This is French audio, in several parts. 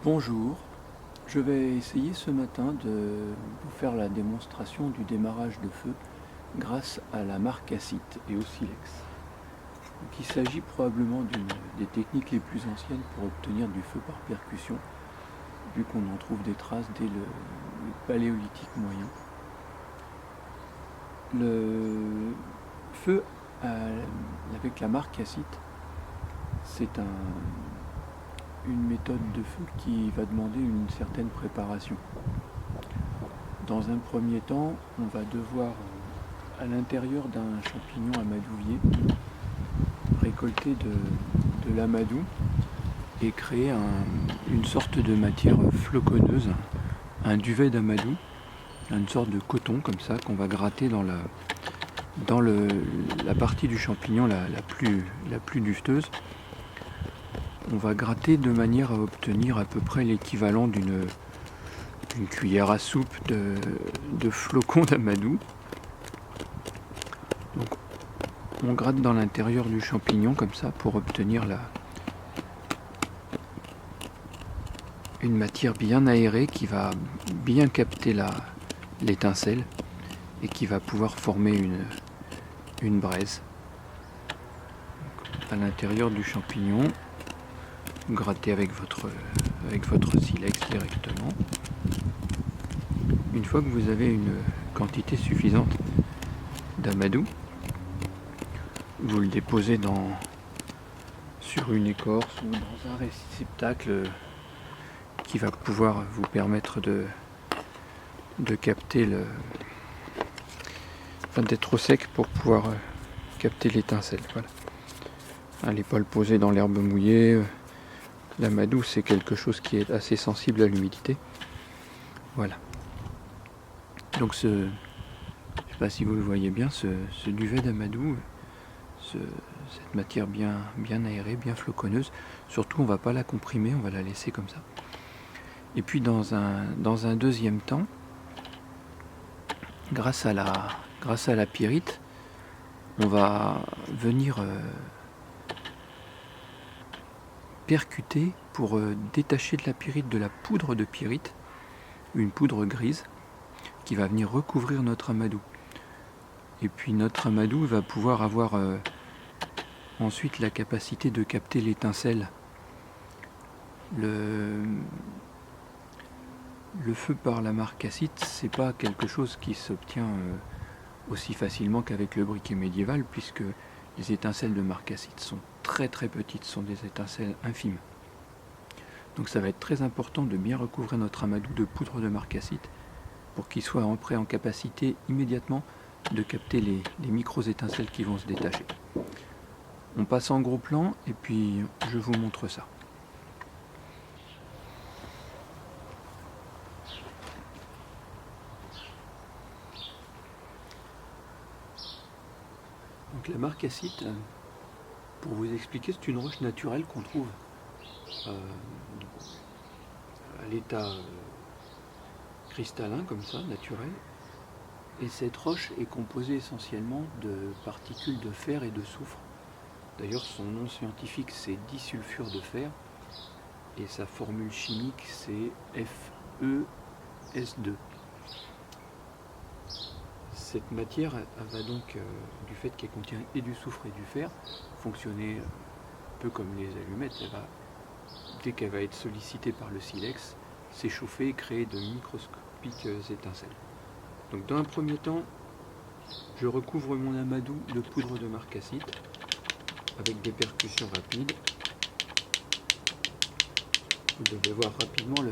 Bonjour, je vais essayer ce matin de vous faire la démonstration du démarrage de feu grâce à la marque Acite et au silex. Donc, il s'agit probablement d'une des techniques les plus anciennes pour obtenir du feu par percussion, vu qu'on en trouve des traces dès le paléolithique moyen. Le feu avec la marque Acite, c'est une méthode de feu qui va demander une certaine préparation. Dans un premier temps, on va devoir, à l'intérieur d'un champignon amadouvier, récolter de l'amadou et créer une sorte de matière floconneuse, un duvet d'amadou, une sorte de coton comme ça qu'on va gratter dans la partie du champignon la plus duveteuse. On va gratter de manière à obtenir à peu près l'équivalent d'une cuillère à soupe de flocons d'amadou. Donc, on gratte dans l'intérieur du champignon comme ça pour obtenir une matière bien aérée qui va bien capter l'étincelle et qui va pouvoir former une braise. Donc, à l'intérieur du champignon, vous grattez avec votre silex directement. Une fois que vous avez une quantité suffisante d'amadou, vous le déposez sur une écorce ou dans un réceptacle qui va pouvoir vous permettre de capter d'être au sec pour pouvoir capter l'étincelle. Voilà. Allez pas le poser dans l'herbe mouillée. L'amadou, c'est quelque chose qui est assez sensible à l'humidité. Voilà. Donc je ne sais pas si vous le voyez bien, ce duvet d'amadou, cette matière bien aérée, bien floconneuse, surtout on ne va pas la comprimer, on va la laisser comme ça. Et puis dans un deuxième temps, grâce à la pyrite, on va venir percuter pour détacher de la pyrite de la poudre de pyrite, une poudre grise qui va venir recouvrir notre amadou. Et puis notre amadou va pouvoir avoir ensuite la capacité de capter l'étincelle. Le feu par la marque Acite, c'est pas quelque chose qui s'obtient aussi facilement qu'avec le briquet médiéval, puisque les étincelles de marque Acite sont très très petites, sont des étincelles infimes. Donc ça va être très important de bien recouvrir notre amadou de poudre de marque Acite pour qu'il soit prêt en capacité immédiatement de capter les micros étincelles qui vont se détacher. On passe en gros plan et puis je vous montre ça. Donc la marque Acite, pour vous expliquer, c'est une roche naturelle qu'on trouve à l'état cristallin comme ça, naturel. Et cette roche est composée essentiellement de particules de fer et de soufre. D'ailleurs, son nom scientifique, c'est disulfure de fer. Et sa formule chimique, c'est FeS2. Cette matière, elle va donc, du fait qu'elle contient et du soufre et du fer, fonctionner un peu comme les allumettes. Dès qu'elle va être sollicitée par le silex, s'échauffer et créer de microscopiques étincelles. Donc dans un premier temps, je recouvre mon amadou de poudre de marque Acite avec des percussions rapides. Vous devez voir rapidement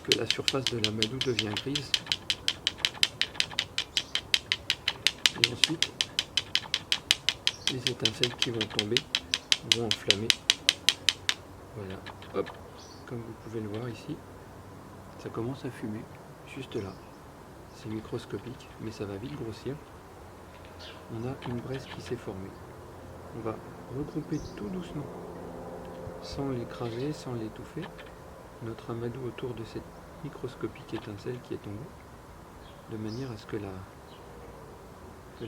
que la surface de l'amadou devient grise. Et ensuite, les étincelles qui vont tomber vont enflammer. Voilà, hop, comme vous pouvez le voir ici, ça commence à fumer, juste là. C'est microscopique, mais ça va vite grossir. On a une braise qui s'est formée. On va regrouper tout doucement, sans l'écraser, sans l'étouffer, notre amadou autour de cette microscopique étincelle qui est tombée, de manière à ce que la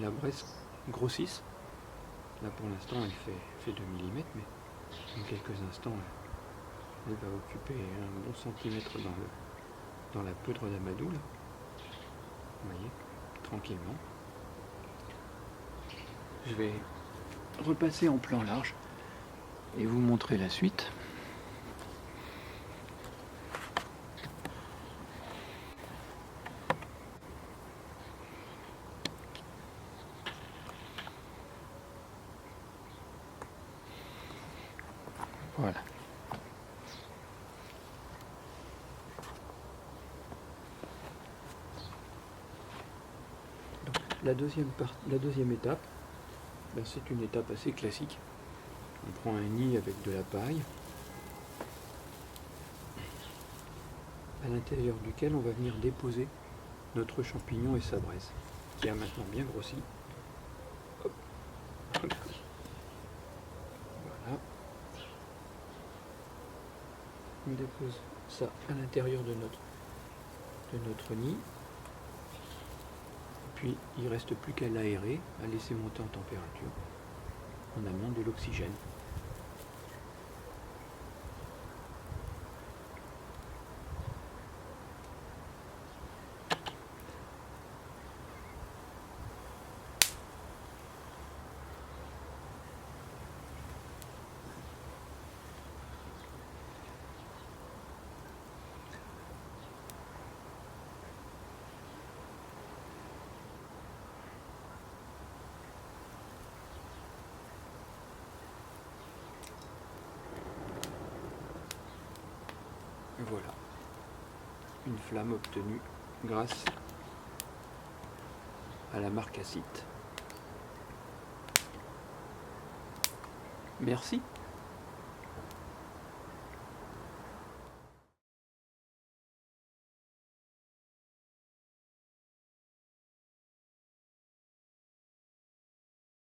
braise grossisse. Là pour l'instant elle fait 2 mm, mais en quelques instants Elle va occuper un bon centimètre dans la poudre d'amadou, là. Vous voyez, tranquillement. Je vais repasser en plan large et vous montrer la suite. Voilà. Donc, la deuxième étape, ben, c'est une étape assez classique. On prend un nid avec de la paille, à l'intérieur duquel on va venir déposer notre champignon et sa braise, qui a maintenant bien grossi. Hop. Voilà. On dépose ça à l'intérieur de notre nid. Puis il ne reste plus qu'à l'aérer, à laisser monter en température, en amenant de l'oxygène. Voilà, une flamme obtenue grâce à la marcassite. Merci.